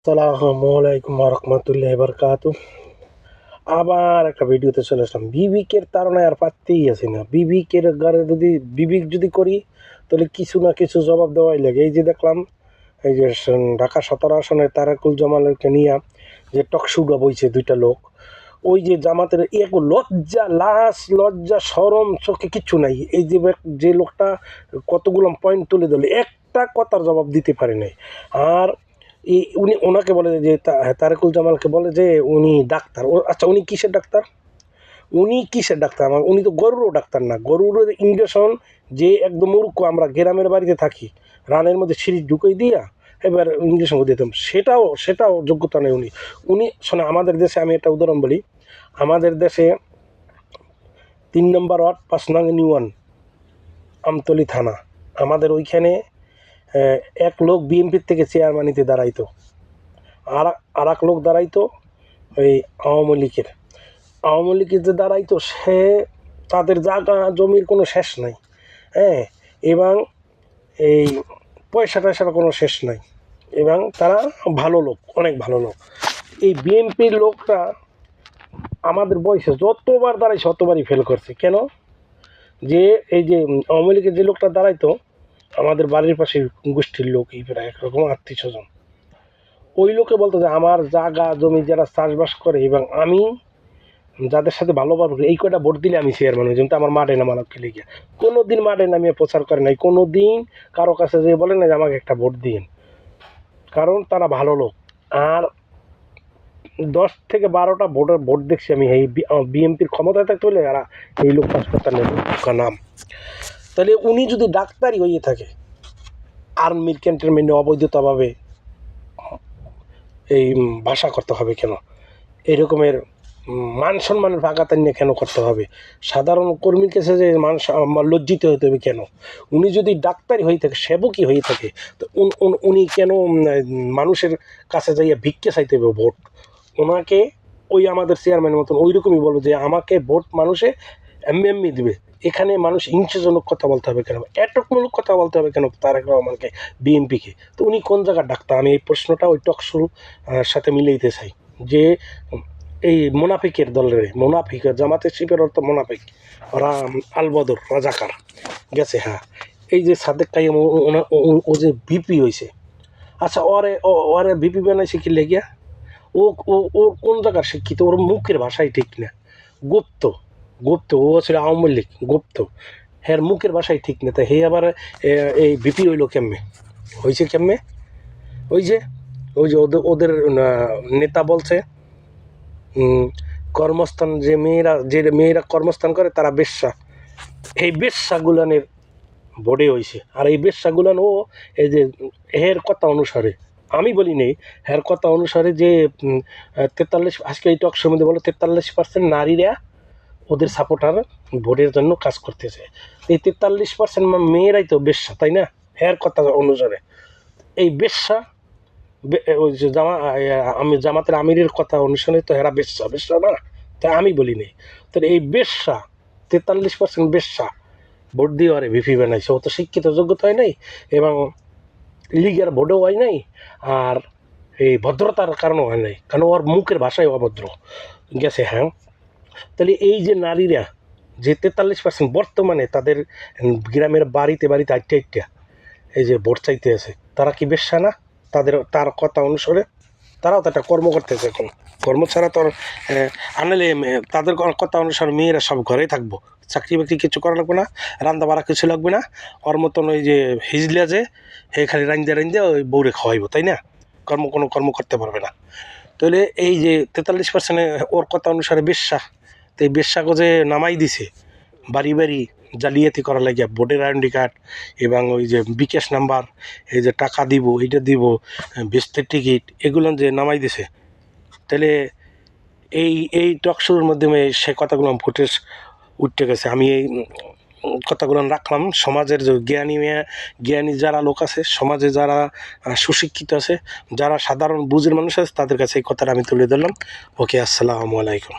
আসসালামু আলাইকুম রহমতুল্লাহ বারকাতু। আবার একটা ভিডিওতে চলে আসলাম। বিবিকের তাড়নায় আর পারতেই আছি না। বিবিকের ঘরে যদি বিবিক যদি করি তাহলে কিছু না কিছু জবাব দেওয়াই লাগে। এই যে দেখলাম, এই যে ঢাকা 17 আসনের তারেকুল জামালকে নিয়ে যে টকশুগা বইছে দুইটা লোক, ওই যে জামাতের এক লজ্জা, লাশ, লজ্জা, শরম চোখে কিচ্ছু নাই। এই যে যে লোকটা কতগুলো পয়েন্ট তুলে দিল, একটা কথার জবাব দিতে পারে নাই। আর উনি ওনাকে বলে যে তারেকুল জামালকে বলে যে উনি ডাক্তার। আচ্ছা, উনি কিসের ডাক্তার? আমার উনি তো গরুরও ডাক্তার না। গরুর ইঞ্জেকশন যে একদম মূর্খ, আমরা গ্রামের বাড়িতে থাকি, রানের মধ্যে সিরিজ ঢুকিয়ে দিয়া এবার ইঞ্জেকশন দিতাম, সেটাও যোগ্যতা নেই উনি। শোনে, আমাদের দেশে আমি একটা উদাহরণ বলি। আমাদের দেশে 3 নম্বর ওয়ার্ড 5 নং ইউনিয়ন আমতলী থানা, আমাদের ওইখানে এক লোক বিএনপির থেকে চেয়ারম্যানিতে দাঁড়াইতো, আর এক লোক দাঁড়াইতো ওই আওয়ামী লীগের যে দাঁড়াইতো, সে তাদের জায়গা জমির কোনো শেষ নাই, হ্যাঁ, এবং এই পয়সা টয়সার কোনো শেষ নাই, এবং তারা ভালো লোক, অনেক ভালো লোক। এই বিএনপির লোকরা আমাদের বয়সে যতবার দাঁড়াইছে ততবারই ফেল করছে। কেন? যে এই যে আওয়ামী লীগের যে লোকটা দাঁড়াইতো, আমাদের বাড়ির পাশে গোষ্ঠীর লোক, এই প্রায় একরকম আত্মীয় স্বজন, ওই লোকে বলতো যে আমার জায়গা জমি যারা চাষবাস করে এবং আমি যাদের সাথে ভালো পারবো, এই কয়টা ভোট দিলে আমি চেয়ারম্যান হয়ে, যেমন আমার মাঠে নামানো খেলে গিয়ে কোনো দিন মাঠে নামিয়ে প্রচার করে নাই, কোনো দিন কারো কাছে যে বলে না যে আমাকে একটা ভোট দিন, কারণ তারা ভালো লোক। আর 10 থেকে 12টা ভোট দেখছি আমি এই বিএনপির ক্ষমতায় থাকতে হলে এরা এই লোক হাসপাতাল নাম। তাহলে উনি যদি ডাক্তারই হয়ে থাকে, আর্মির ক্যান্টনমেন্টে অবৈধতাভাবে এই ভাষা করতে হবে কেন? এরকমের মান সম্মানের ভাগাতান নিয়ে কেন করতে হবে? সাধারণ কর্মীর কাছে যে লজ্জিত হতে হবে কেন? উনি যদি ডাক্তারই হয়ে থাকে, সেবকই হয়ে থাকে, তো উনি কেন মানুষের কাছে যাইয়া ভিক্ষে চাইতে হবে ভোট? ওনাকে ওই আমাদের চেয়ারম্যানের মতন ওই রকমই বলবো যে আমাকে ভোট মানুষে এমনি দিবে। এখানে মানুষ হিংসাজনক কথা বলতে হবে কেন? এটকমূলক কথা বলতে হবে কেন তারেক রহমানকে, বিএনপিকে? তো উনি কোন জায়গার ডাক্তার? আমি এই প্রশ্নটা ওই টকশোর সাথে মিলাইতে চাই যে এই মোনাফিকের দলের মোনাফিক, জামাতে শিবের অর্থ মোনাফিক, ওরা আলবদর রাজাকার গেছে। হ্যাঁ, এই যে সাদেক কাইম, ও যে বিপি হয়েছে, আচ্ছা ওরে বিপি বানাইছে কি লেগিয়া? ও ও কোন জায়গার শিক্ষিত? ওর মুখের ভাষাই ঠিক না, গুপ্ত। ও ছিল আওয়ামী লীগ, গুপ্ত। হ্যাঁ, মুখের ভাষাই ঠিক না, তাই হে আবার এই বিপি হইলো কেমনে? হয়েছে কেমনে? ওই যে ওদের নেতা বলছে কর্মস্থান, যে মেয়েরা কর্মস্থান করে তারা বেশ্যা। এই বেশ্যাগুলানের বোর্ডে হয়েছে। আর এই বেশ্যাগুলান ও এই যে হের কথা অনুসারে, আমি বলি নেই, হের কথা অনুসারে যে 43, আজকে এই টক মধ্যে বলো 43% নারীরা ওদের সাপোর্টার ভোটের জন্য কাজ করতেছে। এই 43% মেয়েরাই তো বেশ্যা, তাই না? হের কথা অনুসারে এই বেশ্যা, ওই যে আমি জামাতের আমিরের কথা অনুসারে তো এরা বেশ্যা না, তাই আমি বলি নেই। তো এই বেশ্যা 43% বেশ্যা ভোট দিয়ে আরে ভিপি বানাইছে। ও তো শিক্ষিত যোগ্যতা হয় নাই, এবং লিগের ভোটও হয় নাই, আর এই ভদ্রতার কারণও হয় নাই, কারণ ওর মুখের ভাষায় অভদ্র গেছে। হ্যাঁ, তাহলে এই যে নারীরা যে 43% বর্তমানে তাদের গ্রামের বাড়িতে আইটা এই যে ভোট চাইতে আছে, তারা কি বেশ্যা না? তার কথা অনুসারে তারাও তো একটা কর্ম করতেছে। এখন কর্ম ছাড়া তো আনলে তাদের কথা অনুসারে মেয়েরা সব ঘরেই থাকবো, চাকরি বাকরি কিছু করা লাগবে না, রান্না বাড়া কিছু লাগবে না। ওর মতন ওই যে হিজলিয়া যে হে খালি রান্দে ওই বউরে খাওয়াইবো, তাই না? কোনো কর্ম করতে পারবে না। তাহলে এই যে 43% ওর কথা অনুসারে বেশ্যা, তো এই বেশ্যাকে যে নামাই দিছে বাড়ি জালিয়াতি করা লাগিয়া, ভোটের আইডেন্টি কার্ড এবং ওই যে বিকাশ নাম্বার, এই যে টাকা দিব, এইটা দিব, বেস্টের টিকিট, এগুলো যে নামাই দিছে, তাহলে এই টকশোর মাধ্যমে সে কথাগুলো ফুটেজ উঠতে গেছে। আমি এই কথাগুলো রাখলাম সমাজের যে জ্ঞানী যারা লোক আছে, সমাজে যারা সুশিক্ষিত আছে, যারা সাধারণ বুঝের মানুষ আছে, তাদের কাছে এই কথাটা আমি তুলে ধরলাম। ওকে, আসসালামু আলাইকুম।